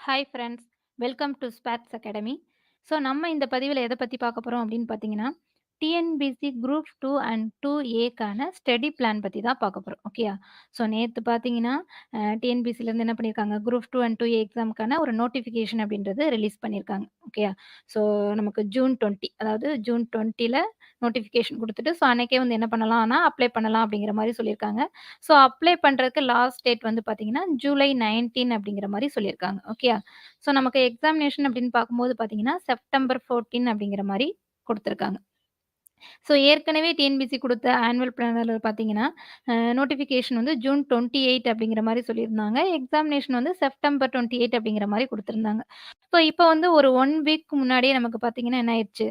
Hi friends! Welcome to Sparks Academy. So நம்ம இந்த பதிவில எத பத்தி பார்க்க போறோம் அப்படின்னு பார்த்தீங்கன்னா, டிஎன்பிஎஸ்சி குரூப் 2 அண்ட் 2ஏக்கான ஸ்டடி பிளான் பத்தி தான் பார்க்க போறோம். ஓகேயா? ஸோ நேத்து பார்த்தீங்கன்னா, டிஎன்பிஎஸ்சிலேருந்து என்ன பண்ணியிருக்காங்க, குரூப் 2 அண்ட் 2ஏ எக்ஸாமுக்கான ஒரு நோட்டிஃபிகேஷன் அப்படின்றது ரிலீஸ் பண்ணியிருக்காங்க. ஓகேயா? ஸோ நமக்கு ஜூன் 20 அதாவது ஜூன் 20ல நோட்டிஃபிகேஷன் குடுத்துட்டு, ஸோ அன்னைக்கே வந்து என்ன பண்ணலாம்னா, அப்ளை பண்ணலாம் அப்படிங்கிற மாரி சொல்லியிருக்காங்க. ஸோ அப்ளை பண்றதுக்கு லாஸ்ட் டேட் வந்து பார்த்தீங்கன்னா, ஜூலை 19 அப்படிங்கிற மாரி சொல்லியிருக்காங்க. ஓகேயா? ஸோ நமக்கு எக்ஸாமினேஷன் அப்படின்னு பார்க்கும்போது பார்த்தீங்கன்னா, செப்டம்பர் 14 அப்படிங்கிற மாரி குடுத்துருக்காங்க. ஸோ ஏற்கனவே டிஎன்பிஎஸ்சி குடுத்த ஆனுவல் பிளானர்ல பார்த்தீங்கன்னா, நோட்டிஃபிகேஷன் வந்து ஜூன் 28 அப்படிங்கிற மாரி சொல்லியிருந்தாங்க. எக்ஸாமினேஷன் வந்து செப்டம்பர் 28 அப்படிங்கிற மாரி குடுத்துருந்தாங்க. ஸோ இப்போ வந்து ஒரு 1 வீக் முன்னாடியே நமக்கு பார்த்தீங்கன்னா என்ன ஆயிருச்சு,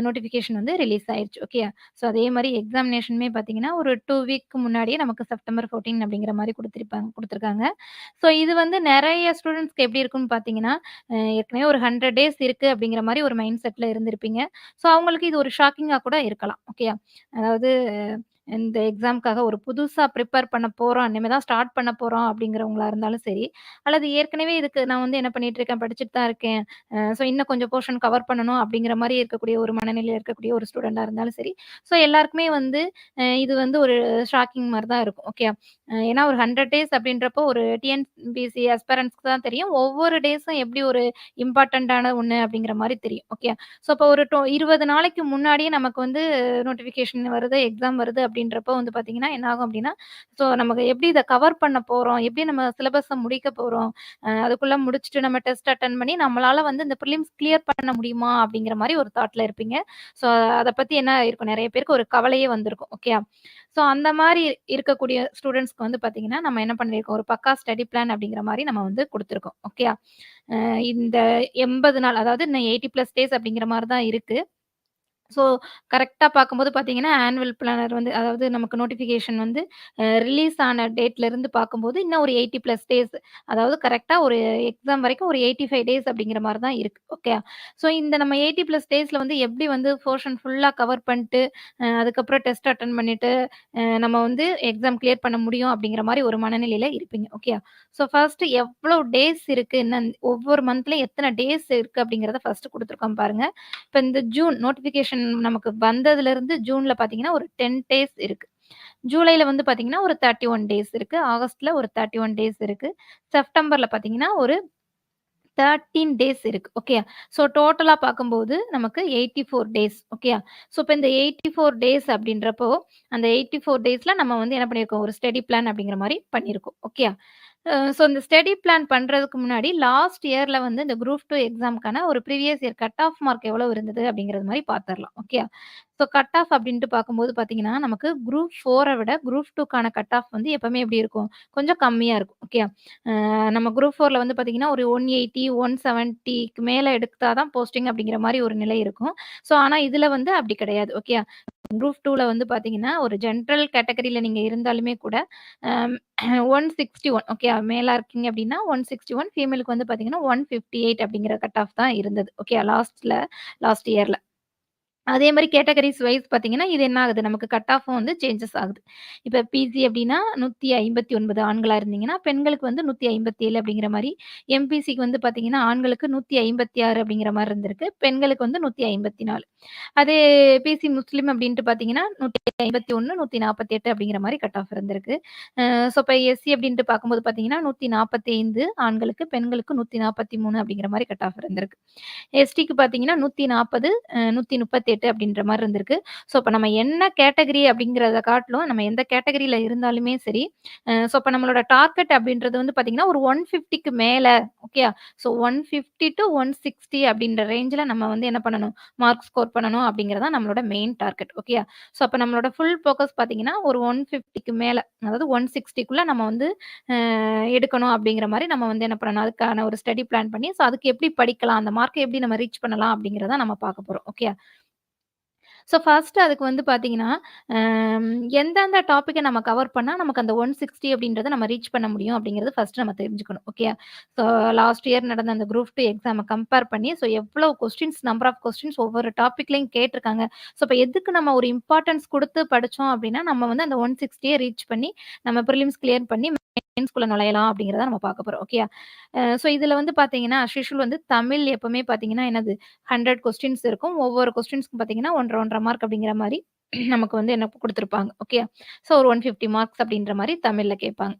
நோட்டிஃபிகேஷன் வந்து ரிலீஸ் ஆயிருச்சு. ஓகேயா? ஸோ அதே மாரி எக்ஸாமினேஷனுமே பார்த்தீங்கன்னா, ஒரு 2 வீக் முன்னாடியே நமக்கு செப்டம்பர் 14 அப்படிங்கிற மாரி குடுத்துருக்காங்க. ஸோ இது வந்து நெறைய ஸ்டூடண்ட்ஸ்க்கு எப்படி இருக்குன்னு பார்த்தீங்கன்னா, ஏற்கனவே ஒரு 100 டேஸ் இருக்கு அப்படிங்கிற மாரி ஒரு மைண்ட் செட்ல இருந்திருப்பீங்க. ஸோ அவங்களுக்கு இது ஒரு ஷாக்கிங்கா கூட இருக்கலாம். ஓகேயா? அதாவது இந்த எக்ஸாம்க்காக ஒரு புதுசா ப்ரிப்பேர் பண்ண போறோம். இனிமே தான் ஸ்டார்ட் பண்ண போறோம் அப்படிங்கிறவங்களா இருந்தாலும் சரி, அல்லது ஏற்கனவே இதுக்கு நான் வந்து என்ன பண்ணிட்டு இருக்கேன், படிச்சுட்டு தான் இருக்கேன். ஸோ இன்னும் கொஞ்சம் போர்ஷன் கவர் பண்ணணும் அப்படிங்கிற மாரி இருக்கக்கூடிய ஒரு மனநிலையில இருக்கக்கூடிய ஒரு ஸ்டூடெண்ட்டா இருந்தாலும் சரி, ஸோ எல்லாருக்குமே வந்து இது வந்து ஒரு ஷாக்கிங் மாரி தான் இருக்கும். ஓகே. ஏன்னா ஒரு 100 டேஸ் அப்படின்றப்போ ஒரு டிஎன்பிஎஸ்சி ஆஸ்பிரண்ட்ஸ்க்கு தான் தெரியும். ஒவ்வொரு டேஸும் எப்படி ஒரு இம்பார்ட்டன்ட்டான ஒண்ணு அப்படிங்கிற மாரி தெரியும். ஓகே. ஸோ அப்போ ஒரு 20 நாளைக்கு முன்னாடியே நமக்கு வந்து நோட்டிஃபிகேஷன் வருது, எக்ஸாம் வருது அப்படின்றப்போ வந்து பார்த்தீங்கன்னா, என்ன ஆகும் அப்படின்னா, ஸோ நமக்கு எப்படி இத கவர் பண்ண போறோம்? எப்படி நம்ம சிலபஸ முடிக்க போறோம்? அதுக்குள்ள முடிச்சுட்டு நம்ம டெஸ்ட் அட்டெண்ட் பண்ணி நம்மளால வந்து இந்த பிரிலிம்ஸ் கிளியர் பண்ண முடியுமா? அப்படிங்கிற மாரி ஒரு தாட்ல இருப்பீங்க. ஸோ அத பத்தி என்ன இருக்கும், நெறைய பேருக்கு ஒரு கவலையே வந்திருக்கும். ஓகேயா? ஸோ அந்த மாரி இருக்கக்கூடிய ஸ்டூடண்ட்ஸ்க்கு வந்து பார்த்தீங்கன்னா, நம்ம என்ன பண்ணியிருக்கோம், ஒரு பக்கா ஸ்டடி பிளான் அப்படிங்கிற மாரி நம்ம வந்து குடுத்துருக்கோம். ஓகேயா? இந்த 80 நாள் அதாவது இன்னும் 80 பிளஸ் டேஸ் அப்படிங்கிற மாரி தான் இருக்கு. ஸோ கரெக்ட்டா பார்க்கும்போது பார்த்தீங்கன்னா, ஆனுவல் பிளானர் வந்து அதாவது நமக்கு நோட்டிஃபிகேஷன் வந்து ரிலீஸ் ஆன டேட்லருந்து பார்க்கும்போது, இன்னும் ஒரு 80 பிளஸ் டேஸ் அதாவது கரெக்ட்டா ஒரு எக்ஸாம் வரைக்கும் ஒரு 85 டேஸ் அப்படிங்கிற மாரி தான் இருக்கு. ஓகே. ஸோ இந்த நம்ம 80 பிளஸ் டேஸ்ல வந்து எப்படி வந்து போர்ஷன் ஃபுல்லா கவர் பண்ணிட்டு, அதுக்கப்புறம் டெஸ்ட் அட்டெண்ட் பண்ணிட்டு, நம்ம வந்து எக்ஸாம் கிளியர் பண்ண முடியும் அப்படிங்கிற மாரி ஒரு மனநிலையில இருப்பீங்க. ஓகே. ஸோ ஃபர்ஸ்ட்டு எவ்வளோ டேஸ் இருக்கு, இன்னும் ஒவ்வொரு மந்த்லயும் எத்தன டேஸ் இருக்கு அப்படிங்கிறத ஃபர்ஸ்ட்டு குடுத்துருக்கோம் பாருங்க. இப்ப இந்த ஜூன் நோட்டிஃபிகேஷன் நமக்கு வந்ததுலருந்து ஜூன்ல பார்த்தீங்கன்னா, ஒரு 10 டேஸ் இருக்கு. ஜூலைல வந்து பார்த்தீங்கன்னா, ஒரு 31 டேஸ் இருக்கு. ஆகஸ்ட்ல ஒரு 31 டேஸ் இருக்கு. செப்டம்பர்ல பார்த்தீங்கன்னா, ஒரு 13 டேஸ் இருக்கு. ஓகேயா? ஸோ டோட்டலா பார்க்கும்போது நமக்கு 84 டேஸ். ஓகேயா? ஸோ இப்ப இந்த 84 டேஸ் அப்படின்றப்போ, அந்த 84 டேஸ்ல நம்ம வந்து என்ன பண்ணியிருக்கோம், ஒரு ஸ்டடி பிளான் அப்படிங்கிற மாரி பண்ணியிருக்கோம். ஓகேயா? ஸோ இந்த ஸ்டடி பிளான் பண்றதுக்கு முன்னாடி லாஸ்ட் இயர்ல வந்து இந்த குரூப் 2 எக்ஸாம்க்கான ஒரு previous year cut off mark எவ்வளோ இருந்தது அப்படிங்கிறது மாரி பார்த்துரலாம். ஓகேயா? ஸோ கட் ஆஃப் அப்படின்ட்டு பார்க்கும்போது பார்த்தீங்கன்னா, நமக்கு குரூப் 4 விட குரூப் 2க்கான கட் ஆஃப் வந்து எப்பவுமே எப்படி இருக்கும்? கொஞ்சம் கம்மியா இருக்கும். ஓகேயா? நம்ம குரூப் 4ல வந்து பார்த்தீங்கன்னா, ஒரு 180, 170க்கு மேல எடுத்தா தான் போஸ்டிங் அப்படிங்கிற மாரி ஒரு நிலை இருக்கும். ஸோ ஆனா இதுல வந்து அப்படி கிடையாது. ஓகேயா? குரூப் 2ல வந்து பார்த்தீங்கன்னா, ஒரு ஜெனரல் கேட்டகரில நீங்க இருந்தாலுமே கூட, அம் 161 ஓகே. மேலா இருக்கீங்க அப்டின்னா 161 ஃபீமேலுக்கு வந்து பார்த்தீங்கன்னா, 158 அப்படிங்கிற கட் ஆஃப் தான் இருந்தது. ஓகே. லாஸ்ட் இயர்ல. அதே மாரி கேட்டகரிஸ் வைஸ் பார்த்தீங்கன்னா, இது என்ன ஆகுது நமக்கு கட் ஆஃப்பும் வந்து சேஞ்சஸ் ஆகுது. இப்ப பிசி அப்டின்னா 159 ஆண்களா இருந்தீங்கன்னா, பெண்களுக்கு வந்து 157 அப்படிங்கிற மாரி, எம்பிசிக்கு வந்து பார்த்தீங்கன்னா, ஆண்களுக்கு 156 அப்படிங்கிற மாரி இருந்திருக்கு. பெண்களுக்கு வந்து 154. அதே பிசி முஸ்லீம் அப்டின்ட்டு பார்த்தீங்கன்னா, 151, 148 அப்படிங்கிற மாரி கட் ஆஃப் இருந்திருக்கு. ஸோ இப்ப எஸ்சி அப்டின்ட்டு பார்க்கும்போது பார்த்தீங்கன்னா, 145 ஆண்களுக்கு, பெண்களுக்கு 143 அப்படிங்கிற மாரி கட் ஆஃப் இருந்திருக்கு. எஸ்டிக்கு பார்த்தீங்கன்னா 140, 138 அப்படின்ற மாரி இருந்திருக்கு. ஸோ, இப்ப நம்ம என்ன கேட்டகரி அப்படிங்கிறத காட்டிலும், நம்ம எந்த கேட்டகரியில இருந்தாலுமே சரி, ஸோ இப்ப நம்மளோட டார்கெட் அப்படின்றது வந்து பார்த்தீங்கன்னா, ஒரு 150க்கு மேல ஓகேயா? ஸோ 150 டூ 160 அப்படின்ற ரேஞ்சுல நம்ம வந்து என்ன பண்ணணும்? மார்க் ஸ்கோர் பண்ணணும் அப்படிங்கிறது தான் நம்மளோட மெயின் டார்கெட். ஓகேயா? ஸோ அப்ப நம்மளோட ஃபுல் ஃபோக்கஸ் பார்த்தீங்கன்னா, ஒரு 150க்கு மேல, அதாவது 160க்குள்ள நம்ம வந்து எடுக்கணும் அப்படிங்கிற மாரி நம்ம வந்து என்ன பண்ணணும், அதுக்கான ஒரு ஸ்டடி பிளான் பண்ணி, ஸோ அதுக்கு எப்படி படிக்கலாம், அந்த மார்க்க எப்படி நம்ம ரீச் பண்ணலாம் அப்படிங்கிறத நம்ம பார்க்க போறோம். ஓகே. ஸோ ஃபர்ஸ்ட் அதுக்கு வந்து பார்த்தீங்கன்னா, அம் எந்தெந்த டாபிக்க நம்ம கவர் பண்ணா நமக்கு அந்த 160 அப்படின்றத நம்ம ரீச் பண்ண முடியும் அப்படிங்கிறது ஃபர்ஸ்ட் நம்ம தெரிஞ்சுக்கணும். ஓகே. ஸோ லாஸ்ட் இயர் நடந்த அந்த குரூப் 2 எக்ஸாம கம்பேர் பண்ணி, ஸோ எவ்வளோ கொஸ்டின்ஸ் நம்பர் ஆஃப் கொஸ்டின்ஸ் ஒவ்வொரு டாபிக்லயும் கேட்டிருக்காங்க. ஸோ இப்ப எதுக்கு நம்ம ஒரு இம்பார்ட்டன்ஸ் குடுத்து படிச்சோம் அப்படின்னா, நம்ம வந்து அந்த 160ய ரீச் பண்ணி, நம்ம பிரிலிம்ஸ் கிளியர் பண்ணி சயின்ஸ்குள்ள நுழையலாம் அப்படிங்கிறத நம்ம பார்க்க போறோம். ஓகேயா? ஸோ இதுல வந்து பார்த்தீங்கன்னா, அஸ் யூசுவல் வந்து தமிழ் எப்பவுமே பார்த்தீங்கன்னா என்னது 100 கொஸ்டின்ஸ் இருக்கும். ஒவ்வொரு கொஸ்டின்ஸ்க்கும் பார்த்தீங்கன்னா 1 1/2 மார்க் அப்படிங்கிற மாரி நமக்கு வந்து என்ன குடுத்துருப்பாங்க. ஓகே. ஸோ ஒரு 150 மார்க்ஸ் அப்படின்ற மாரி தமிழ்ல கேட்பாங்க.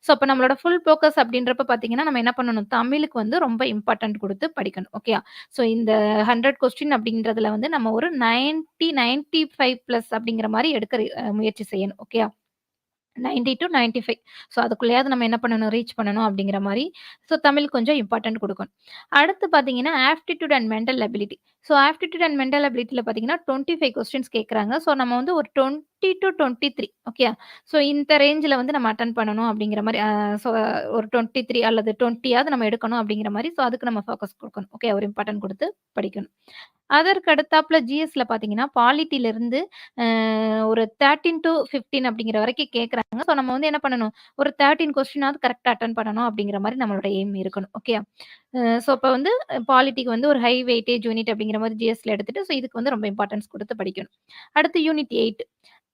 ஸோ அப்ப நம்மளோட ஃபுல் ஃபோக்கஸ் அப்படின்றப்ப பார்த்தீங்கன்னா, நம்ம என்ன பண்ணணும்? தமிழுக்கு வந்து ரொம்ப இம்பார்ட்டன்ட் குடுத்து படிக்கணும். ஓகேயா? ஸோ இந்த 100 கொஸ்டின் அப்படின்றதுல வந்து நம்ம ஒரு 90, 95 பிளஸ் அப்படிங்கிற மாரி எடுக்க முயற்சி செய்யணும். ஓகேயா? 90 டூ 95. ஸோ அதுக்குள்ளயாவது நம்ம என்ன பண்ணணும்? ரீச் பண்ணணும் அப்படிங்கிற மாரி. ஸோ தமிழ் கொஞ்சம் இம்பார்ட்டன்ட் குடுக்கணும். அடுத்து பார்த்தீங்கன்னா, aptitude and mental ability. So aptitude and mental எபிலிட்டில பார்த்தீங்கன்னா, 25 கொஸ்டின்ஸ் கேட்கறாங்க. ஸோ நம்ம வந்து ஒரு 20 டூ 23 ஓகேயா? ஸோ இந்த ரேஞ்சுல வந்து நம்ம அட்டெண்ட் பண்ணணும் அப்படிங்கிற மாரி. ஸோ ஒரு 23 அல்லது 20யாவது நம்ம எடுக்கணும் அப்படிங்கிற மாரி. ஸோ அதுக்கு நம்ம ஃபோக்கஸ் குடுக்கணும். ஓகே. ஒரு இம்பார்ட்டன்ட் குடுத்து படிக்கணும். அதற்கு அடுத்தாப்புல ஜிஎஸ்ல பார்த்தீங்கன்னா, பாலிட்டிலிருந்து அ ஒரு 13 டூ 15 அப்படிங்கிற வரைக்கும் கேட்கறாங்க. ஸோ நம்ம வந்து என்ன பண்ணணும்? ஒரு 13 கொஸ்டினாவது கரெக்ட்டா அட்டெண்ட் பண்ணணும் அப்படிங்கிற மாரி நம்மளோட எய்ம் இருக்கணும். ஓகேயா? ஸோ அப்ப வந்து பாலிட்டிக்கு வந்து ஒரு ஹை வெயிட்டேஜ் யூனிட் அப்படிங்கிற மாரி ஜிஎஸ்ல எடுத்துட்டு, ஸோ இதுக்கு வந்து ரொம்ப இம்பார்ட்டன்ஸ் குடுத்து படிக்கணும். அடுத்து யூனிட் 8.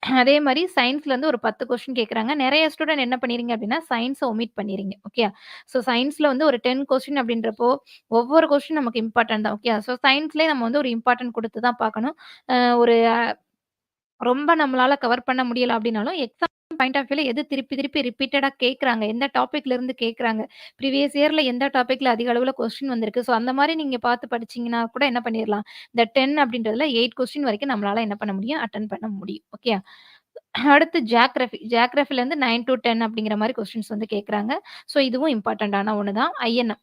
அதே மாரி சயன்ஸ்லேருந்து ஒரு 10 கொஸ்டின் கேட்கறாங்க. நெறைய ஸ்டூடண்ட் என்ன பண்ணிறீங்க அப்டின்னா, சயன்ஸ ஒமிட் பண்ணிறீங்க. ஓகே. ஸோ சயன்ஸ்ல வந்து ஒரு 10 கொஸ்டின் அப்டின்றப்போ, ஒவ்வொரு கொஸ்டின் நமக்கு இம்பார்ட்டன்ட் தான். ஓகே. ஸோ சயன்ஸ்லயே நம்ம வந்து ஒரு இம்பார்ட்டன்ட் குடுத்து தான் பார்க்கணும். ஒரு ரொம்ப நம்மளால கவர் பண்ண முடியல அப்டின்னாலும், எக்ஸாம் பாயிண்ட் ஆஃப் வியூல எது திருப்பி திருப்பி ரிப்பீட்டடா கேட்கறாங்க, எந்த டாபிக்ல இருந்து கேட்கறாங்க, ப்ரீவியஸ் இயர்ல எந்த டாபிக்ல அதிக அளவுல கொஸ்டின் வந்திருக்கு. ஸோ அந்த மாரி நீங்க பார்த்து படிச்சீங்கன்னா கூட என்ன பண்ணிறலாம், இந்த 10 அப்டின்றதுல 8 கொஸ்டின் வரைக்கும் நம்மளால என்ன பண்ண முடியும், அட்டெண்ட் பண்ண முடியும். ஓகே. அடுத்து ஜியோகிராஃபி. ஜியோகிராஃபிலேருந்து 9 டூ 10 அப்படிங்கிற மாரி கொஸ்டின்ஸ் வந்து கேட்கறாங்க. ஸோ இதுவும் இம்பார்ட்டன்டான ஒண்ணு தான். ஐஎன்எம்.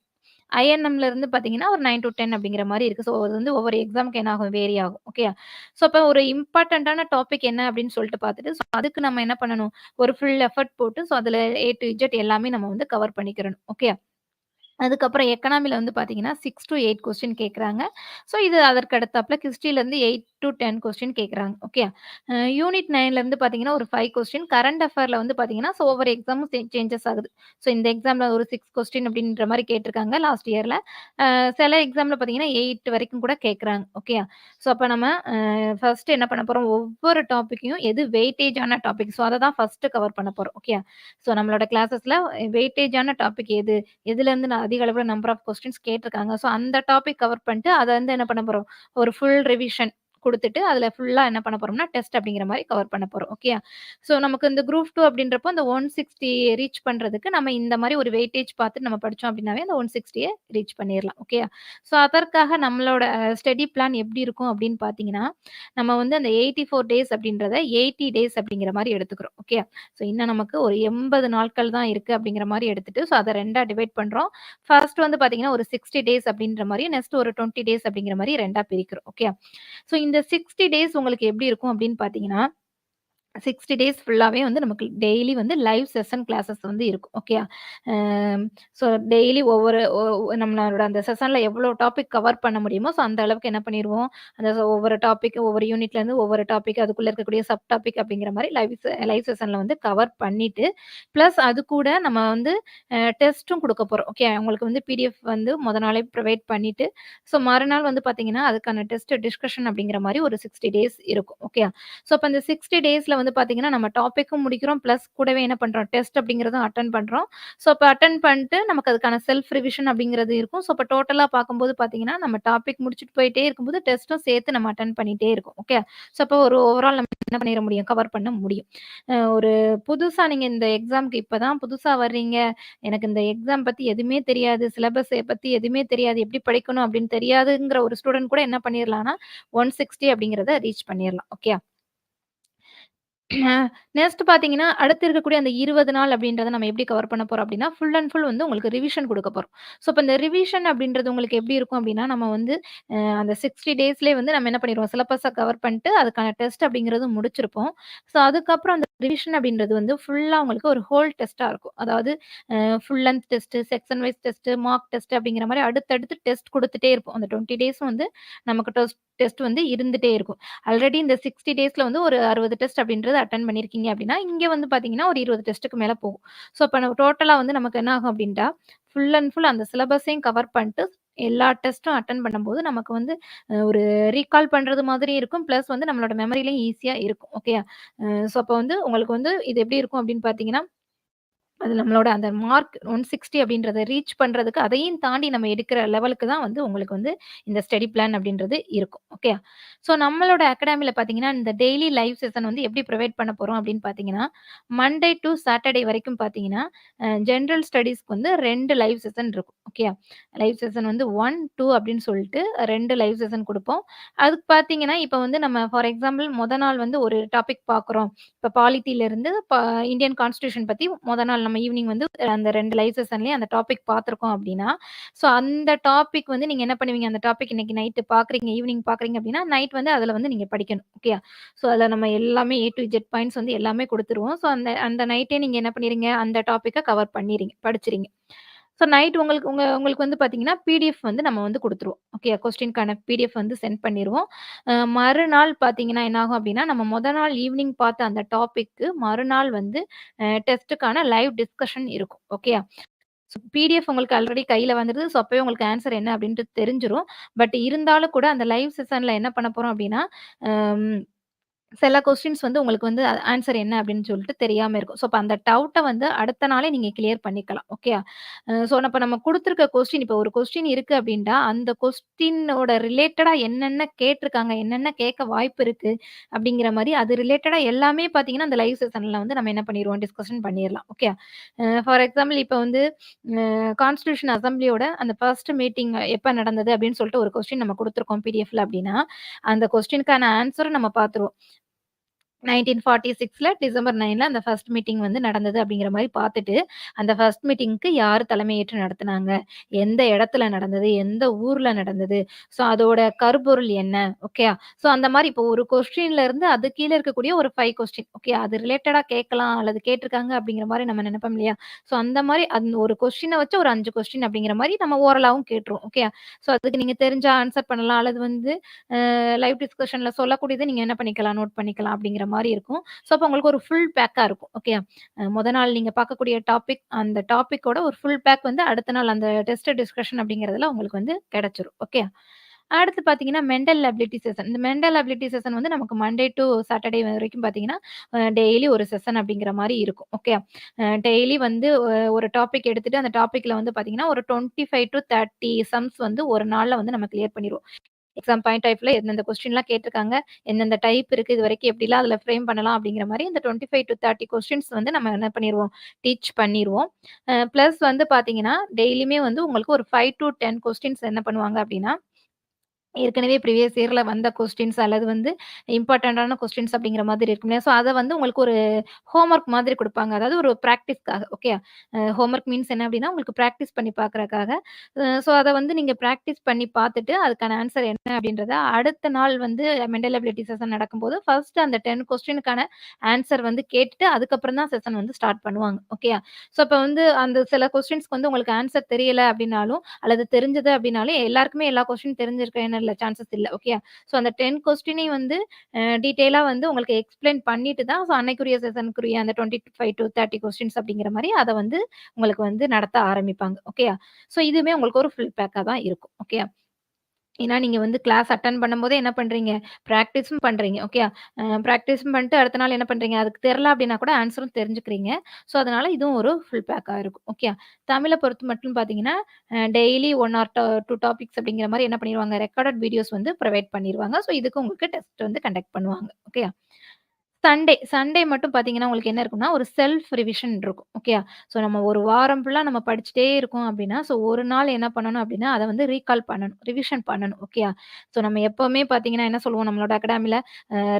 ஐஎன்எம்ல இருந்து பார்த்தீங்கன்னா, ஒரு 9 டூ 10 அப்படிங்கிற மாரி இருக்கு. ஸோ அது வந்து ஒவ்வொரு எக்ஸாம்க்கு என்ன ஆகும்? வேரி ஆகும். ஓகேயா? ஸோ அப்ப ஒரு இம்பார்ட்டன்டான டாபிக் என்ன அப்படின்னு சொல்லிட்டு பார்த்துட்டு, ஸோ அதுக்கு நம்ம என்ன பண்ணணும்? ஒரு ஃபுல் எஃபோர்ட் போட்டு, ஸோ அதுல ஏ டூ இஜட் எல்லாமே நம்ம வந்து கவர் பண்ணிக்கிறணும். ஓகேயா? அதுக்கப்புறம் எக்கனாமில வந்து பார்த்தீங்கன்னா, 6 டூ 8 கொஸ்டின் கேட்கறாங்க. ஸோ இது அதற்கு அடுத்தாப்புல ஹிஸ்ட்ரிலருந்து 8 டூ 10 கொஸ்டின் கேட்கறாங்க. ஓகே. யூனிட் 9லருந்து பார்த்தீங்கன்னா, ஒரு 5 கொஸ்டின். கரண்ட் அஃபேர்ல வந்து பார்த்தீங்கன்னா, ஸோ ஒவ்வொரு எக்ஸாமும் சேஞ்சஸ் ஆகுது. ஸோ இந்த எக்ஸாம்ல ஒரு 6 கொஸ்டின் அப்படின்ற மாரி கேட்டிருக்காங்க லாஸ்ட் இயர்ல. சில எக்ஸாம்ல பார்த்தீங்கன்னா, 8 வரைக்கும் கூட கேட்கறாங்க. ஓகேயா? ஸோ அப்ப நம்ம ஃபர்ஸ்ட் என்ன பண்ண போறோம்? ஒவ்வொரு டாபிக்கையும் எது வெயிட்டேஜான டாபிக் ஸோ அத தான் ஃபர்ஸ்ட் கவர் பண்ண போறோம். ஓகேயா? ஸோ நம்மளோட கிளாஸஸ்ல வெயிட்டேஜான டாபிக் எது? எதுலேருந்து நான் அதிக அளவுல நம்பர் ஆஃப் கொஸ்டின்ஸ் கேட்டிருக்காங்க. ஸோ அந்த டாபிக் கவர் பண்ணிட்டு, அத வந்து என்ன பண்ண போறோம், ஒரு ஃபுல் ரிவிஷன் குடுத்துட்டு, அதுல ஃபுல்லா என்ன பண்ண போறோம்னா, டெஸ்ட் அப்படிங்கிற மாரி கவர் பண்ண போறோம். ஓகேயா? ஸோ நமக்கு இந்த குரூப் 2 அப்படின்றப்போ, அந்த 160 ரீச் பண்றதுக்கு நம்ம இந்த மாரி ஒரு வெயிட்டேஜ் பார்த்து நம்ம படிச்சோம் அப்படின்னாவே, அந்த 160 ரீச் பண்ணிறலாம். ஓகேயா? ஸோ அதற்காக நம்மளோட ஸ்டடி பிளான் எப்படி இருக்கும் அப்படின்னு பார்த்தீங்கன்னா, நம்ம வந்து அந்த 84 டேஸ் அப்படின்றத 80 டேஸ் அப்படிங்கிற மாரி எடுத்துக்கிறோம். ஓகே. ஸோ இன்னும் நமக்கு ஒரு 80 நாட்கள் தான் இருக்கு அப்படிங்கிற மாரி எடுத்துட்டு, ஸோ அத 2ஆ டிவைட் பண்றோம். ஃபர்ஸ்ட் வந்து பார்த்தீங்கன்னா, ஒரு 60 டேஸ் அப்படின்ற மாரியும், நெக்ஸ்ட் ஒரு 20 டேஸ் அப்படிங்கிற மாரி 2ஆ பிரிக்கிறோம். ஓகே. ஸோ இந்த 60 டேஸ் உங்களுக்கு எப்படி இருக்கும் அப்படின்னு பார்த்தீங்கன்னா, 60 டேஸ் ஃபுல்லாவே வந்து நமக்கு டெய்லி வந்து லைவ் செஷன் கிளாஸஸ் வந்து இருக்கும். ஓகேயா? ஸோ டெய்லி ஒவ்வொரு நம்மளோட அந்த செஷன்ல எவ்வளோ டாபிக் கவர் பண்ண முடியுமோ, ஸோ அந்த அளவுக்கு என்ன பண்ணிருவோம், அந்த ஒவ்வொரு டாபிக் ஒவ்வொரு யூனிட்லேருந்து ஒவ்வொரு டாபிக் அதுக்குள்ள இருக்கக்கூடிய சப் டாபிக் அப்படிங்கிற மாரி லைவ் செஷன்ல வந்து கவர் பண்ணிட்டு, பிளஸ் அது கூட நம்ம வந்து டெஸ்ட்டும் குடுக்க போறோம். ஓகே. உங்களுக்கு வந்து பிடிஎஃப் வந்து மொத நாளே ப்ரொவைட் பண்ணிட்டு, ஸோ மறுநாள் வந்து பார்த்தீங்கன்னா, அதுக்கான டெஸ்ட் டிஸ்கஷன் அப்படிங்கிற மாரி ஒரு 60 டேஸ் இருக்கும். ஓகே. ஸோ அப்ப அந்த 60 டேஸ்ல வந்து பார்த்தீங்கன்னா, நம்ம டாபிக்கும் முடிக்கிறோம். பிளஸ் கூடவே என்ன பண்றோம், டெஸ்ட் அப்படிங்கிறதும் அட்டெண்ட் பண்றோம். ஸோ அப்ப அட்டெண்ட் பண்ணிட்டு நமக்கு அதுக்கான செல்ஃப் ரிவிஷன் அப்படிங்கிறது இருக்கும். ஸோ அப்ப டோட்டலா பார்க்கும்போது பார்த்தீங்கன்னா, நம்ம டாபிக் முடிச்சுட்டு போயிட்டே இருக்கும்போது, டெஸ்ட்டும் சேர்த்து நம்ம அட்டெண்ட் பண்ணிட்டே இருக்கோம். ஓகே. ஸோ அப்போ ஒரு ஓவரால் நம்ம என்ன பண்ணிற முடியும், கவர் பண்ண முடியும். ஒரு புதுசா நீங்க இந்த எக்ஸாம்க்கு இப்ப தான் புதுசா வர்றீங்க. எனக்கு இந்த எக்ஸாம் பத்தி எதுவுமே தெரியாது. சிலபஸ் பத்தி எதுவுமே தெரியாது. எப்படி படிக்கணும் அப்படின்னு தெரியாதுங்கிற ஒரு ஸ்டூடண்ட் கூட என்ன பண்ணிரலாம்னா, 160 அப்படிங்கிறத ரீச் பண்ணிரலாம். ஓகே. நெக்ஸ்ட் பார்த்தீங்கன்னா, அடுத்து இருக்கக்கூடிய அந்த 20 நாள் அப்படின்றத நம்ம எப்படி கவர் பண்ண போறோம் அப்படின்னா, ஃபுல் அண்ட் ஃபுல் வந்து உங்களுக்கு ரிவிஷன் குடுக்க போறோம். ஸோ, இப்ப இந்த ரிவிஷன் அப்படின்றது உங்களுக்கு எப்படி இருக்கும் அப்படின்னா, நம்ம வந்து அந்த 60 டேஸ்லயே வந்து நம்ம என்ன பண்ணிருவோம், சிலபஸ கவர் பண்ணிட்டு, அதுக்கான டெஸ்ட் அப்படிங்கிறது முடிச்சிருப்போம். ஸோ, அதுக்கப்புறம் அந்த ரிவிஷன் அப்படின்றது வந்து ஃபுல்லா உங்களுக்கு ஒரு ஹோல் டெஸ்ட்டா இருக்கும். அதாவது full length test, section wise test, mark test அப்படிங்கிற மாரி அடுத்தடுத்து டெஸ்ட் குடுத்துட்டே இருப்போம். அந்த 20 டேஸும் வந்து நமக்கு டெஸ்ட் வந்து இருந்துட்டே இருக்கும். ஆல்ரெடி இந்த 60 டேஸ்ல வந்து ஒரு 60 டெஸ்ட் அப்படின்றது அட்டெண்ட் பண்ணியிருக்கீங்க அப்படின்னா, இங்க வந்து பார்த்தீங்கன்னா, ஒரு 20 டெஸ்ட்டுக்கு மேல போகும். ஸோ, அப்ப நம்ம டோட்டலா வந்து நமக்கு என்ன ஆகும் அப்படின்ட்டா, ஃபுல் அண்ட் ஃபுல் அந்த சிலபஸையும் கவர் பண்ணிட்டு, எல்லா டெஸ்ட்டும் அட்டெண்ட் பண்ணும்போது, நமக்கு வந்து ஒரு ரீகால் பண்றது மாதிரி இருக்கும். பிளஸ் வந்து நம்மளோட மெமரிலயும் ஈஸியா இருக்கும். ஓகேயா? ஸோ, அப்ப வந்து உங்களுக்கு வந்து இது எப்படி இருக்கும் அப்படின்னு பார்த்தீங்கன்னா அது நம்மளோட அந்த மார்க் 160 அப்படின்றத ரீச் பண்றதுக்கு அதையும் தாண்டி நம்ம எடுக்கிற லெவலுக்கு தான் வந்து உங்களுக்கு வந்து இந்த ஸ்டடி பிளான் அப்படின்றது இருக்கும். ஓகே. ஸோ நம்மளோட அகாடமில பார்த்தீங்கன்னா, இந்த டெய்லி லைவ் செஷன் வந்து எப்படி ப்ரொவைட் பண்ண போறோம் அப்படின்னு பார்த்தீங்கன்னா, மண்டே டூ சாட்டர்டே வரைக்கும் பார்த்தீங்கன்னா, ஜெனரல் ஸ்டடீஸ்க்கு வந்து 2 லைவ் செஷன் இருக்கும். ஓகே. லைவ் செஷன் வந்து 1, 2 அப்படின்னு சொல்லிட்டு 2 லைவ் செஷன் குடுப்போம். அதுக்கு பார்த்தீங்கன்னா, இப்ப வந்து நம்ம ஃபார் எக்ஸாம்பிள் மொத நாள் வந்து ஒரு டாபிக் பார்க்குறோம். இப்ப பாலிட்டிலருந்து இந்தியன் கான்ஸ்டிடியூஷன் பத்தி மொத நாள் நம்ம ஈவினிங் வந்து அந்த 2 லைவ் செஷன்லயும் அந்த டாபிக் பார்த்துருக்கோம் அப்டின்னா, ஸோ அந்த டாபிக் வந்து நீங்க என்ன பண்ணுவீங்க, அந்த டாபிக் இன்னைக்கு நைட்டு பார்க்குறீங்க, ஈவினிங் பார்க்குறீங்க அப்டின்னா, நைட் வந்து அதுல வந்து நீங்க படிக்கணும். ஓகேயா? ஸோ அதுல நம்ம எல்லாமே ஏ டூ இசட் பாயிண்ட்ஸ் வந்து எல்லாமே குடுத்துருவோம். ஸோ அந்த அந்த நைட்டே நீங்க என்ன பண்ணிறீங்க, அந்த டாபிக்க கவர் பண்ணிறீங்க, படிச்சிறீங்க. ஸோ நைட் உங்களுக்கு உங்களுக்கு வந்து பார்த்தீங்கன்னா, பிடிஎஃப் வந்து நம்ம வந்து குடுத்துருவோம். ஓகே. கொஸ்டின்க்கான பிடிஎஃப் வந்து சென்ட் பண்ணிருவோம். மறுநாள் பார்த்தீங்கன்னா என்ன ஆகும் அப்டின்னா, நம்ம மொத நாள் ஈவினிங் பார்த்த அந்த டாபிக்கு மறுநாள் வந்து டெஸ்ட்டுக்கான லைவ் டிஸ்கஷன் இருக்கும். ஓகேயா? பிடிஎஃப் உங்களுக்கு ஆல்ரெடி கையில வந்துருது. ஸோ அப்பவே உங்களுக்கு ஆன்ஸர் என்ன அப்டின்ட்டு தெரிஞ்சிரும். பட் இருந்தாலும் கூட அந்த லைவ் செஷன்ல என்ன பண்ண போறோம் அப்டின்னா, அம் சில கொஸ்டின்ஸ் வந்து உங்களுக்கு வந்து ஆன்சர் என்ன அப்படின்னு சொல்லிட்டு தெரியாம இருக்கும். ஸோ, அப்ப அந்த டவுட்ட வந்து அடுத்த நாளே நீங்க கிளியர் பண்ணிக்கலாம். ஓகேயா? ஸோ, அப்ப நம்ம குடுத்துருக்க கொஸ்டின் இப்ப ஒரு கொஸ்டின் இருக்கு அப்படின்டா, அந்த கொஸ்டினோட ரிலேட்டடா என்னென்ன கேட்டிருக்காங்க, என்னென்ன கேட்க வாய்ப்பு இருக்கு அப்படிங்கிற மாரி அது ரிலேட்டடா எல்லாமே பார்த்தீங்கன்னா, அந்த லைவ் செஷன்ல வந்து நம்ம என்ன பண்ணிருவோம், டிஸ்கஷன் பண்ணிறலாம். ஓகேயா? ஃபார் எக்ஸாம்பிள் இப்ப வந்து கான்ஸ்டிடியூஷன் அசெம்பிளியோட அந்த ஃபர்ஸ்ட் மீட்டிங் எப்ப நடந்தது அப்படின்னு சொல்லிட்டு ஒரு கொஸ்டின் நம்ம குடுத்துருக்கோம் பிடிஎஃப்ல அப்படின்னா, அந்த கொஸ்டினுக்கான ஆன்ஸரும் நம்ம பார்த்துருவோம். 1946ல டிசம்பர் 9ல அந்த ஃபர்ஸ்ட் மீட்டிங் வந்து நடந்தது அப்படிங்கிற மாரி பார்த்துட்டு, அந்த ஃபர்ஸ்ட் மீட்டிங்க்கு யார் தலைமையேற்று நடத்துனாங்க? எந்த இடத்துல நடந்தது? எந்த ஊர்ல நடந்தது? ஸோ அதோட கருப்பொருள் என்ன? ஓகேயா? ஸோ அந்த மாரி இப்போ ஒரு கொஸ்டின்ல இருந்து அது கீழ இருக்கக்கூடிய ஒரு 5 கொஸ்டின். ஓகே. அது ரிலேட்டடா கேட்கலாம் அல்லது கேட்டுருக்காங்க அப்படிங்கிற மாரி நம்ம நெனைப்போம் இல்லையா? ஸோ அந்த மாரி அந்த ஒரு கொஸ்டின வச்சு ஒரு 5 கொஸ்டின் அப்படிங்கிற மாரி நம்ம ஓரலாவும் கேட்டுருவோம். ஓகேயா? ஸோ அதுக்கு நீங்க தெரிஞ்சா ஆன்சர் பண்ணலாம். அல்லது வந்து லைவ் டிஸ்கஷன்ல சொல்லக்கூடியத நீங்க என்ன பண்ணிக்கலாம், நோட் பண்ணிக்கலாம் அப்படிங்கிற மாரி இருக்கும். ஸோ, அப்ப உங்களுக்கு ஒரு ஃபுல் பேக்கா இருக்கும். ஓகே. மொத நாள் நீங்க பார்க்கக்கூடிய டாபிக், அந்த டாபிக்கோட ஒரு ஃபுல் பேக் வந்து அடுத்த நாள் அந்த டெஸ்ட் டிஸ்கஷன் அப்படிங்கிறதுல உங்களுக்கு வந்து கிடைச்சிரும். ஓகே. அடுத்து பார்த்தீங்கன்னா, மெண்டல் அபிலிட்டி செஷன். இந்த மெண்டல் அபிலிட்டி செஷன் வந்து நமக்கு மண்டே டூ சாட்டர்டே வரைக்கும் பார்த்தீங்கன்னா, டெய்லி ஒரு செஷன் அப்படிங்கிற மாரி இருக்கும். ஓகே. டெய்லி வந்து ஒரு டாபிக் எடுத்துட்டு, அந்த டாபிக்ல வந்து பார்த்தீங்கன்னா, ஒரு 25 டூ 30 சம்ஸ் வந்து ஒரு நாள்ல வந்து நம்ம கிளியர் பண்ணிருவோம். எக்ஸாம் பாயிண்ட் ஆஃப்ல எந்தெந்த கொஸ்டின்லாம் கேட்டிருக்காங்க, எந்தெந்த டைப் இருக்கு, இதுவரைக்கும் எப்படிலாம் அதில ஃப்ரேம் பண்ணலாம் அப்படிங்கிற மாரி இந்த 25 டூ 30 கொஸ்டின்ஸ் வந்து நம்ம என்ன பண்ணிருவோம், டீச் பண்ணிருவோம். பிளஸ் வந்து பார்த்தீங்கன்னா, டெய்லியுமே வந்து உங்களுக்கு ஒரு 5 டூ 10 கொஸ்டின்ஸ் என்ன பண்ணுவாங்க அப்படின்னா, ஏற்கனவே ப்ரீவியஸ் இயர்ல வந்த கொஸ்டின்ஸ் அல்லது வந்து இம்பார்ட்டன்டான கொஸ்டின்ஸ் அப்படிங்கிற மாதிரி இருக்கும் இல்லையா? ஸோ, அத வந்து உங்களுக்கு ஒரு ஹோம் ஒர்க் மாதிரி குடுப்பாங்க. அதாவது ஒரு பிராக்டிஸ்க்காக. ஓகே. ஹோம் ஒர்க் மீன்ஸ் என்ன அப்படின்னா, உங்களுக்கு பிராக்டிஸ் பண்ணி பார்க்கறக்காக. ஸோ, அத வந்து நீங்க பிராக்டிஸ் பண்ணி பார்த்துட்டு, அதுக்கான ஆன்சர் என்ன அப்படின்றத அடுத்த நாள் வந்து மெண்டல் அபிலிட்டி செஷன் நடக்கும்போது, ஃபர்ஸ்ட் அந்த 10 கொஸ்டினுக்கான ஆன்சர் வந்து கேட்டுட்டு, அதுக்கப்புறம் தான் செஷன் வந்து ஸ்டார்ட் பண்ணுவாங்க. ஓகேயா? ஸோ, அப்ப வந்து அந்த சில கொஸ்டின்ஸ்க்கு வந்து உங்களுக்கு ஆன்சர் தெரியல அப்படின்னாலும், அல்லது தெரிஞ்சது அப்படின்னாலும், எல்லாருக்குமே எல்லா கொஸ்டின் தெரிஞ்சிருக்க இல்ல சான்சஸ் இல்ல. ஓகேயா? ஸோ, அந்த 10 கொஸ்டினையும் வந்து டீட்டெயிலா வந்து உங்களுக்கு எக்ஸ்ப்ளைன் பண்ணிட்டு தான், ஸோ அன்னைக்குரிய செஷனுக்குரிய அந்த 25 டூ 30 கொஸ்டின்ஸ் அப்படிங்கிற மாரி அத வந்து உங்களுக்கு வந்து நடத்த ஆரம்பிப்பாங்க. ஓகேயா? ஸோ இதுவுமே உங்களுக்கு ஒரு ஃபுல் பேக்கா தான் இருக்கும். ஓகேயா? ஏன்னா, நீங்க வந்து கிளாஸ் அட்டெண்ட் பண்ணும்போதே என்ன பண்றீங்க? பிராக்டிஸும் பண்றீங்க. ஓகேயா? பிராக்டிஸும் பண்ணிட்டு அடுத்த நாள் என்ன பண்றீங்க? அதுக்கு தெரியல அப்டின்னா கூட ஆன்ஸரும் தெரிஞ்சுக்கிறீங்க. ஸோ, அதனால இதுவும் ஒரு ஃபுல் பேக்கா இருக்கும். ஓகேயா? தமிழ பொறுத்த மட்டும் பார்த்தீங்கன்னா, டெய்லி 1 ஆர் 2 டாபிக்ஸ் அப்படிங்கிற மாரி என்ன பண்ணிருவாங்க? ரெக்கார்டட் வீடியோஸ் வந்து ப்ரொவைட் பண்ணிருவாங்க. ஸோ, இதுக்கு உங்களுக்கு டெஸ்ட் வந்து கண்டக்ட் பண்ணுவாங்க. ஓகேயா? சண்டே மட்டும் பார்த்தீங்கன்னா, உங்களுக்கு என்ன இருக்கும்னா, ஒரு செல்ஃப் ரிவிஷன் இருக்கும். ஓகேயா? ஸோ நம்ம ஒரு வாரம் ஃபுல்லா நம்ம படிச்சுட்டே இருக்கோம் அப்டின்னா, ஸோ ஒரு நாள் என்ன பண்ணணும் அப்டின்னா, அத வந்து ரீகால் பண்ணணும். ரிவிஷன் பண்ணணும். ஓகேயா? ஸோ நம்ம எப்பவுமே பார்த்தீங்கன்னா, என்ன சொல்லுவோம் நம்மளோட அகாடமில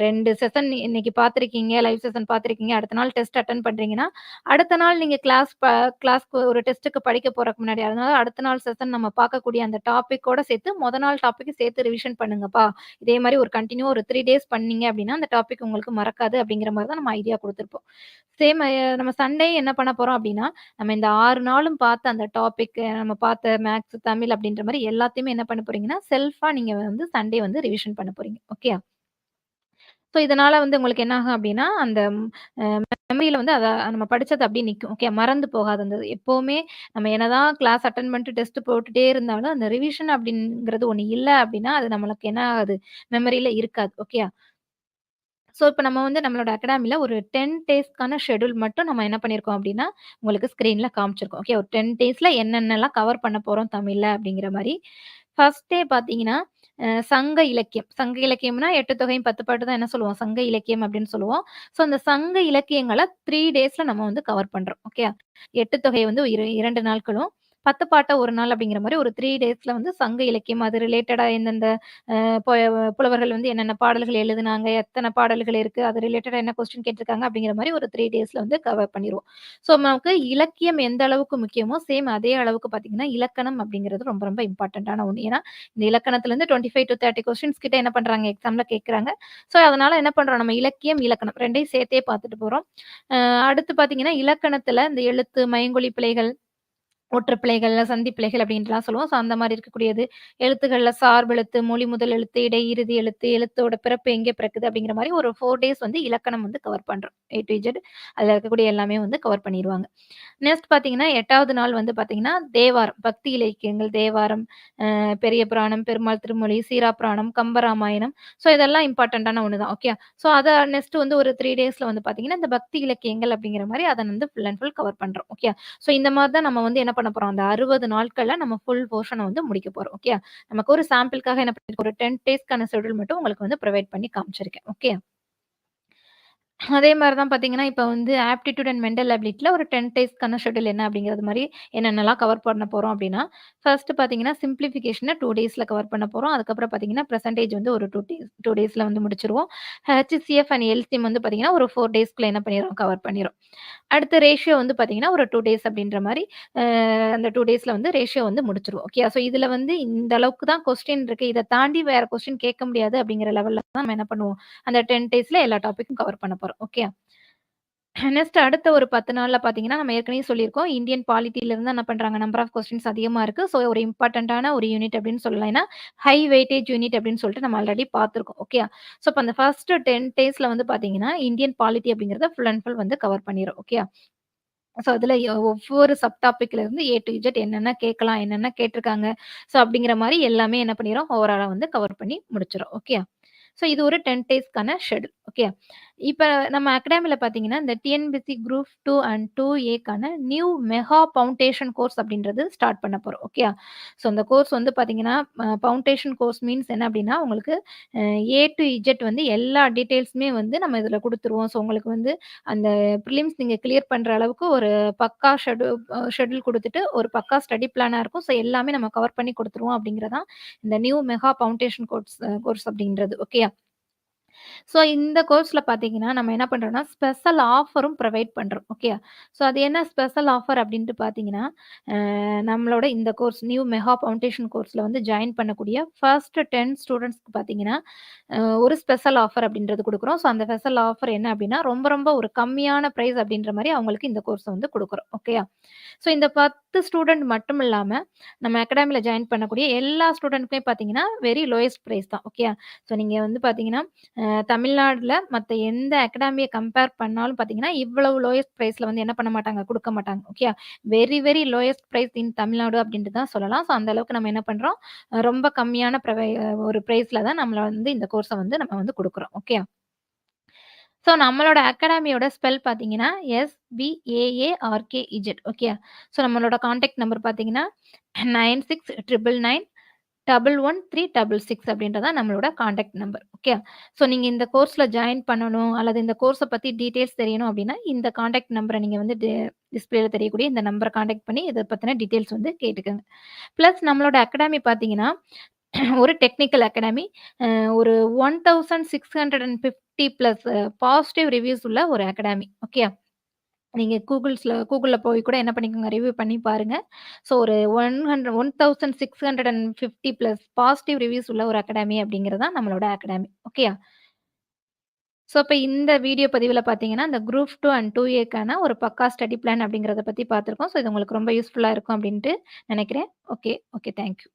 2 செஷன் இன்னைக்கு பார்த்துருக்கீங்க, லைவ் செஷன் பார்த்துருக்கீங்க. அடுத்த நாள் டெஸ்ட் அட்டெண்ட் பண்றீங்கன்னா, அடுத்த நாள் நீங்க கிளாஸ்க்கு ஒரு டெஸ்ட்டுக்கு படிக்க போறதுக்கு முன்னாடி, அதனால அடுத்த நாள் செஷன் நம்ம பார்க்கக்கூடிய அந்த டாபிக்கோட சேர்த்து, மொத நாள் டாபிக்க சேர்த்து ரிவிஷன் பண்ணுங்கப்பா. இதே மாரி ஒரு கன்டின்யூ ஒரு 3 டேஸ் பண்ணீங்க அப்டின்னா, அந்த டாபிக் உங்களுக்கு மறக்காது அப்டிங்கிற மாரி தான் நம்ம ஐடியா குடுத்துருப்போம். சேம் நம்ம சண்டே என்ன பண்ண போறோம் அப்டின்னா, நம்ம இந்த 6 நாளும் பார்த்த அந்த டாபிக் நம்ம பார்த்த மேத்ஸ், தமிழ் அப்டின்ற மாரி எல்லாத்தையுமே என்ன பண்ண போறீங்கன்னா, செல்ஃபா நீங்க வந்து சண்டே வந்து ரிவிஷன் பண்ண போறீங்க. ஓகேயா? ஸோ இதனால வந்து உங்களுக்கு என்ன ஆகும் அப்டின்னா, அந்த அ மெமரியில வந்து அத நம்ம படிச்சது அப்டியே நிக்கும். ஓகே மறந்து போகாது. அந்த எப்பவுமே நம்ம என்னதான் கிளாஸ் அட்டெண்ட் பண்ணிட்டு டெஸ்ட் போட்டுட்டே இருந்தாலும், அந்த ரிவிஷன் அப்டிங்கிறது ஒண்ணு இல்ல அப்டின்னா, அது நம்மளுக்கு என்ன ஆகாது, மெமரியில இருக்காது. ஓகேயா? ஸோ, இப்ப நம்ம வந்து நம்மளோட அகாடமில ஒரு 10 டேஸ்க்கான ஷெட்யூல் மட்டும் நம்ம என்ன பண்ணியிருக்கோம் அப்டின்னா, உங்களுக்கு ஸ்க்ரீன்ல காமிச்சிருக்கோம். ஓகே. ஒரு 10 டேஸ்ல என்னென்னலாம் கவர் பண்ண போறோம் தமிழ்ல அப்டிங்கிற மாரி. ஃபர்ஸ்ட் டே பார்த்தீங்கன்னா, சங்க இலக்கியம். சங்க இலக்கியம்னா 8 தொகையும் 10 பாட்டு தான் என்ன சொல்லுவோம்? சங்க இலக்கியம் அப்டின்னு சொல்லுவோம். ஸோ, அந்த சங்க இலக்கியங்கள 3 டேஸ்ல நம்ம வந்து கவர் பண்றோம். ஓகே. 8 தொகை வந்து 2 நாட்களும், 10 பாட்ட 1 நாள் அப்டிங்கிற மாரி ஒரு 3 டேஸ்ல வந்து சங்க இலக்கியம் அது ரிலேட்டடா எந்தெந்த பொ புலவர்கள் வந்து என்னென்ன பாடல்கள் எழுதுனாங்க, எத்தன பாடல்கள் இருக்கு, அது ரிலேட்டடா என்ன கொஸ்டின் கேட்டிருக்காங்க அப்படிங்கிற மாரி ஒரு 3 டேஸ்ல வந்து கவர் பண்ணிருவோம். ஸோ நமக்கு இலக்கியம் எந்த அளவுக்கு முக்கியமோ, சேம் அதே அளவுக்கு பார்த்தீங்கன்னா, இலக்கணம் அப்படிங்கிறது ரொம்ப ரொம்ப இம்பார்ட்டன்ட்டான ஒண்ணு. ஏன்னா, இந்த இலக்கணத்திலருந்து 25 டூ 30 கொஸ்டின்ஸ் கிட்ட என்ன பண்றாங்க, எக்ஸாம்ல கேட்கறாங்க. ஸோ அதனால என்ன பண்றோம், நம்ம இலக்கியம், இலக்கணம் 2யும் சேர்த்தே பார்த்துட்டு போறோம். அ அடுத்து பார்த்தீங்கன்னா, இலக்கணத்தில இந்த எழுத்து, மயங்கொலி பிழைகள் ஒற்றுப்பிழைகள், சந்திப்பிழைகள் அப்படின்ட்டுலாம் சொல்லுவோம். ஸோ அந்த மாரி இருக்கக்கூடியது. எழுத்துக்கள்ல சார்பெழுத்து, மொழி முதல் எழுத்து, இடை இறுதி எழுத்து, எழுத்தோட பிறப்பு எங்கே பிறக்குது அப்படிங்கிற மாரி ஒரு 4 டேஸ் வந்து இலக்கணம் வந்து கவர் பண்றோம். ஏ டூ இசட் அதுல இருக்கக்கூடிய எல்லாமே வந்து கவர் பண்ணிருவாங்க. நெக்ஸ்ட் பார்த்தீங்கன்னா, 8வது நாள் வந்து பார்த்தீங்கன்னா, தேவாரம், பக்தி இலக்கியங்கள், தேவாரம், பெரிய புராணம், பெருமாள் திருமொழி, சீராப்புராணம், கம்பராமாயணம். ஸோ இதெல்லாம் இம்பார்ட்டன்ட்டான ஒண்ணு தான். ஓகே. ஸோ அத நெக்ஸ்ட் வந்து ஒரு 3 டேஸ்ல வந்து பார்த்தீங்கன்னா, இந்த பக்தி இலக்கியங்கள் அப்படிங்கிற மாரி அத வந்து ஃபுல் அண்ட் ஃபுல் கவர் பண்றோம். ஓகே. ஸோ இந்த மாரி தான் நம்ம வந்து என்ன பண்ண போறோம், அந்த 60 நாட்கள்ல நம்ம ஃபுல் போர்ஷன வந்து முடிக்க போறோம். ஓகே. நமக்கு ஒரு சாம்பிள்க்காக என்ன பண்ணிருக்கோம், ஒரு 10 டேஸ்க்கான ஷெட்யூல் மட்டும் உங்களுக்கு வந்து புரொவைட் பண்ணி காமிச்சிருக்கேன். ஓகே. அதே மாரி தான் பார்த்தீங்கன்னா, இப்ப வந்து ஆப்டிட்யூட் அண்ட் மென்டல் அபிலிட்டில ஒரு 10 டேஸ்க்கான ஷெட்யூல் என்ன அப்படிங்கிறது மாரி என்னென்னலாம் கவர் பண்ண போறோம் அப்படின்னா, ஃபர்ஸ்ட் பார்த்தீங்கன்னா, சிம்ப்ளிஃபிகேஷன 2 டேஸ்ல கவர் பண்ண போறோம். அதுக்கப்புறம் பார்த்தீங்கன்னா, பெர்சன்டேஜ் வந்து ஒரு 2 டேஸ்ல வந்து முடிச்சுருவோம். ஹெச்சிசிஎஃப் அண்ட் எல்சிஎம் வந்து பார்த்தீங்கன்னா, ஒரு 4 டேஸ்க்குள்ள என்ன பண்ணிரும், கவர் பண்ணிரும். அடுத்து ரேஷியோ வந்து பார்த்தீங்கன்னா, ஒரு 2 டேஸ் அப்படின்ற மாரி அந்த 2 டேஸ்ல வந்து ரேஷியோ வந்து முடிச்சுருவோம். ஓகே. ஸோ இதுல வந்து இந்த அளவுக்கு தான் கொஸ்டின் இருக்கு. இத தாண்டி வேற கொஸ்டின் கேட்க முடியாது அப்படிங்கிற லெவல்ல தான் நம்ம என்ன பண்ணுவோம், அந்த 10 டேஸ்ல எல்லா டாபிக்கும் கவர் பண்ண போறோம். ஓகே. நெக்ஸ்ட் அடுத்த ஒரு 10 நாள்ல பார்த்தீங்கன்னா, நம்ம ஏற்கனவே சொல்லியிருக்கோம். இந்தியன் பாலிட்டில இருந்து என்ன பண்றாங்க, நம்பர் ஆஃப் கொஸ்டின்ஸ் அதிகமா இருக்கு. ஸோ ஒரு இம்பார்ட்டன்ட்டான ஒரு யூனிட் அப்படின்னு சொல்லலாம். ஏன்னா, ஹை வெயிட்டேஜ் யூனிட் அப்படின்னு சொல்லிட்டு நம்ம ஆல்ரெடி பார்த்துருக்கோம். ஓகேயா? ஸோ அப்ப அந்த ஃபர்ஸ்ட் 10 டேஸ்ல வந்து பார்த்தீங்கன்னா, இந்தியன் பாலிட்டி அப்படிங்கிறத ஃபுல் அண்ட் ஃபுல் வந்து கவர் பண்ணிரும். ஓகேயா? ஸோ அதுல ஒவ்வொரு சப் டாபிக்ல இருந்து ஏ டூ இசட் என்னென்ன கேட்கலாம், என்னென்ன கேட்டிருக்காங்க. ஸோ அப்படிங்கிற மாரி எல்லாமே என்ன பண்ணிரும், ஓவராலா வந்து கவர் பண்ணி முடிச்சுரும். ஓகேயா? ஸோ இது ஒரு 10 டேஸ்க்கான ஷெட்யூல். ஓகே. இப்ப நம்ம அகாடமில பார்த்தீங்கன்னா, இந்த டிஎன்பிஎஸ்சி குரூப் 2 அண்ட் 2ஏக்கான நியூ மெகா பவுண்டேஷன் கோர்ஸ் அப்படின்றது ஸ்டார்ட் பண்ண போறோம். ஓகேயா? ஸோ அந்த கோர்ஸ் வந்து பார்த்தீங்கன்னா, பவுண்டேஷன் கோர்ஸ் மீன்ஸ் என்ன அப்படின்னா, உங்களுக்கு ஏ டூ இசட் வந்து எல்லா டீட்டெயில்ஸுமே வந்து நம்ம இதில குடுத்துருவோம். ஸோ உங்களுக்கு வந்து அந்த பிரிலிம்ஸ் நீங்க கிளியர் பண்ற அளவுக்கு ஒரு பக்கா ஷெட்யூல் குடுத்துட்டு, ஒரு பக்கா ஸ்டடி பிளானா இருக்கும். ஸோ எல்லாமே நம்ம கவர் பண்ணி குடுத்துருவோம் அப்படிங்கிறது தான் இந்த நியூ மெகா பவுண்டேஷன் கோர்ஸ் அப்படின்றது. ஓகேயா? ஸோ இந்த கோர்ஸ்ல பார்த்தீங்கன்னா, நம்ம என்ன பண்றோம்னா, ஸ்பெஷல் ஆஃபரும் ப்ரொவைட் பண்றோம். ஓகே. ஸோ அது என்ன ஸ்பெஷல் ஆஃபர் அப்டின்ட்டு பார்த்தீங்கன்னா, நம்மளோட இந்த கோர்ஸ் நியூ மெகா ஃபவுண்டேஷன் கோர்ஸ்ல வந்து ஜாயின் பண்ணக்கூடிய ஃபர்ஸ்ட் 10 ஸ்டூடண்ட்ஸ்க்கு பார்த்தீங்கன்னா, ஒரு ஸ்பெஷல் ஆஃபர் அப்டின்றது குடுக்குறோம். ஸோ அந்த ஸ்பெஷல் ஆஃபர் என்ன அப்டின்னா, ரொம்ப ரொம்ப ஒரு கம்மியான பிரைஸ் அப்டின்ற மாரி அவங்களுக்கு இந்த கோர்ஸ வந்து குடுக்குறோம். ஓகேயா? ஸோ இந்த 10 ஸ்டூடண்ட் மட்டும் இல்லாம, நம்ம அகாடமில ஜாயின் பண்ணக்கூடிய எல்லா ஸ்டூடண்ட்க்குமே பார்த்தீங்கன்னா, வெரி லோயஸ்ட் பிரைஸ் தான். ஓகேயா? ஸோ நீங்க வந்து பார்த்தீங்கன்னா தமிழ்நாடுல மத்த எந்த அகாடமிய கம்பேர் பண்ணாலும் பார்த்தீங்கன்னா, இவ்வளவு லோயஸ்ட் பிரைஸ்ல வந்து என்ன பண்ண மாட்டாங்க, குடுக்க மாட்டாங்க. ஓகேயா? வெரி, வெரி லோயஸ்ட் பிரைஸ் இன் தமிழ்நாடு அப்டின்ட்டு தான் சொல்லலாம். ஸோ அந்த அளவுக்கு நம்ம என்ன பண்றோம், ரொம்ப கம்மியான ஒரு பிரைஸ்ல தான் நம்மள வந்து இந்த கோர்ஸ வந்து நம்ம வந்து குடுக்குறோம். ஓகேயா? ஸோ நம்மளோட அகாடமியோட ஸ்பெல் பார்த்தீங்கன்னா, SBAARKEZ ஓகேயா? ஸோ நம்மளோட கான்டாக்ட் நம்பர் பார்த்தீங்கன்னா, 9699 113666 அப்படின்றது தான் நம்மளோட கான்டாக்ட் நம்பர். ஓகே. ஸோ நீங்க இந்த கோர்ஸ்ல ஜாயின் பண்ணணும் அல்லது இந்த கோர்ஸ பத்தி டீட்டெயில்ஸ் தெரியணும் அப்படின்னா, இந்த கான்டாக்ட் நம்பர நீங்க வந்து டிஸ்ப்ளேல தெரியக்கூடிய இந்த நம்பர கான்டாக்ட் பண்ணி இத பத்தின டீட்டெயில்ஸ் வந்து கேட்டுக்கங்க. பிளஸ் நம்மளோட அகாடமி பார்த்தீங்கன்னா, ஒரு டெக்னிக்கல் அகாடமி. ஒரு 1650 பிளஸ் பாசிட்டிவ் ரிவ்யூஸ் உள்ள ஒரு அகாடமி. ஓகே. நீங்க கூகுள்ல போய் கூட என்ன பண்ணிக்கோங்க, ரிவ்யூ பண்ணி பாருங்க. ஸோ ஒரு 1650 பிளஸ் பாசிட்டிவ் ரிவ்யூஸ் உள்ள ஒரு அகாடமி அப்படிங்கிறது தான் நம்மளோட அகாடமி. ஓகேயா? ஸோ இப்ப இந்த வீடியோ பதிவுல பார்த்தீங்கன்னா, இந்த குரூப் 2 அண்ட் 2ஏக்கான ஒரு பக்கா ஸ்டடி பிளான் அப்படிங்கிறத பத்தி பார்த்துருக்கோம். ஸோ இது உங்களுக்கு ரொம்ப யூஸ்ஃபுல்லா இருக்கும் அப்படின்ட்டு நெனைக்கிறேன். ஓகே. ஓகே. Thank you.